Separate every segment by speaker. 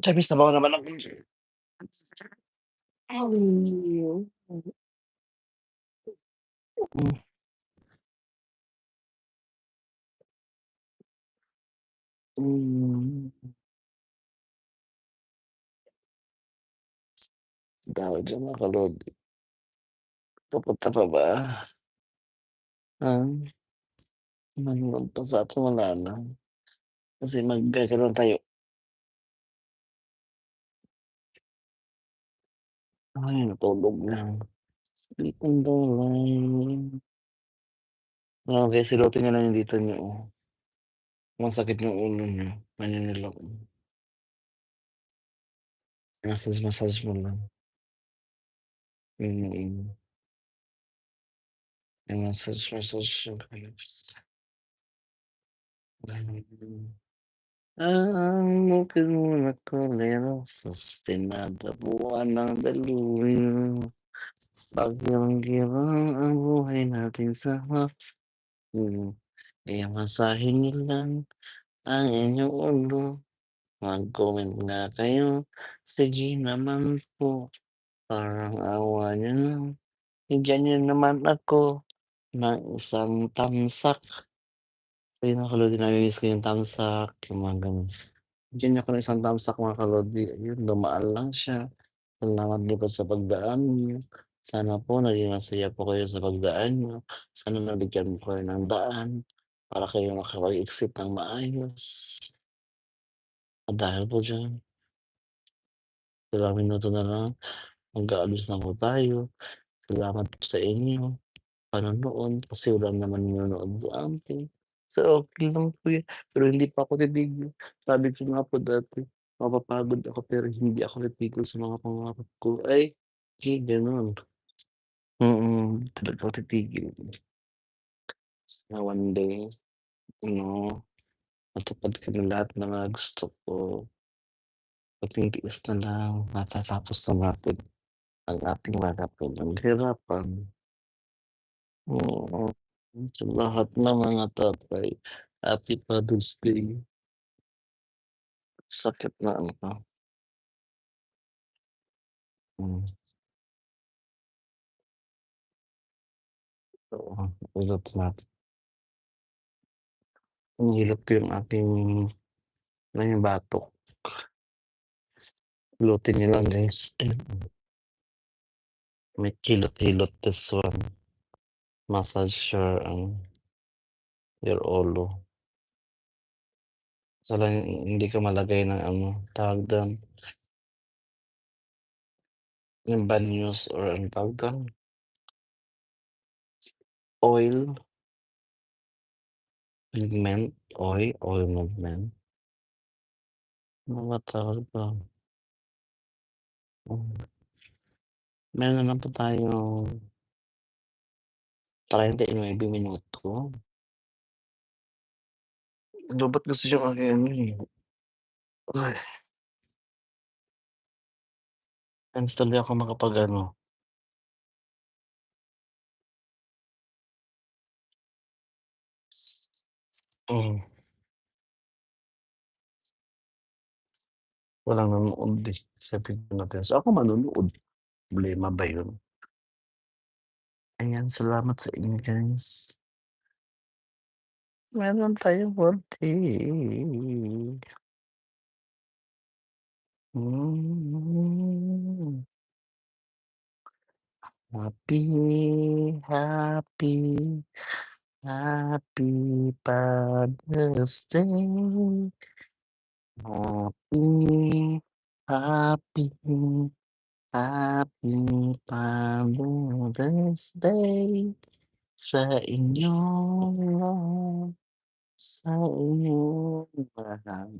Speaker 1: Siyempre sabaw naman ako. Ay. Hmm, hmm. Dahil diyan mga kalodi, pupunta pa ba? Ah, manonood pa sa atin wala na. Kasi magkakaroon tayo ay natulog na. Sleep on the line. Kaya silutin niyo lang yung dito niyo, oh. Masakit yung ulo niyo, maninilok. Massage mo lang. Mm, i-massage yung hips. Mm. Ang bukid mo na kolero, sustenada buwan ng daluyan. Pagyang-gyang ang buhay natin sa hapon. Kaya masahin niyo lang ang inyong ulo. Mag-comment nga kayo, sige naman po. Parang awa niyo na, bigyan niyo naman ako ng isang tamsak. Ayun mga kalodi, namimiss ko yung tamsak, yung mga gano'n. Bigyan niyo ako ng isang tamsak mga kalodi, ayun dumaan lang siya. Salamat din po sa pagdaan niyo. Sana po naging masaya po kayo sa pagdaan niyo. Sana nabigyan po kayo ng daan para kayo makapag-exit ng maayos. At dahil po diyan, ilang minuto na lang mag-aalis na po tayo. Salamat po sa inyo panonood kasi wala naman nanonood sa atin. So, okey lang po yun, pero hindi pa ako titigil. Sabi ko nga po dati, mapapagod ako pero hindi ako titigil sa mga pangarap ko. Ay, hindi gano'n. Hindi talaga ako titigil. Sana one day, ano, matupad ko na lahat ng mga gusto ko. Konting tiis na lang, matatapos na natin ang ating mga pinaghirapan. Oo, sa lahat ng mga tatay, happy Father's Day. Sakit na ano ka, hmm, oo, hilot natin. Hinihilot ko yung aking ano yung batok. Hilutin niyo lang guys, may hilot-hilot this one. Massage your ulo. Basta lang hindi ka malagay ng ano, tawag dun, yung banyos or anong tawag dun, oil, ointment, ointment, ano ba tawag dun? Hmm, meron na lang po tayong 39 minuto. Lobat kasi yung aking ano, eh, ay, hindi tuloy ako makapag-ano, hmm, walang nanonood, eh, sabihin natin. So, ako manonood, problema ba yun? Ayan, salamat sa inyo guys. Meron tayong konti. Hmm. Happy, happy Father's Day. Happy, happy, happy Father's Day sa inyong lahat, sa inyong lahat,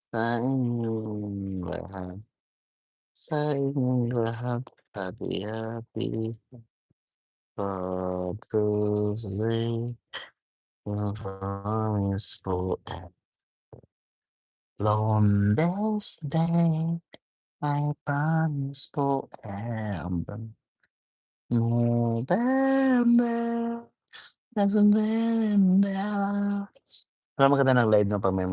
Speaker 1: sa inyong lahat, sa inyong lahat. Happy, happy Father's Day. Promise forever. Longest day, I promise forever. November, December, Pero maganda ng live 'no 'pag may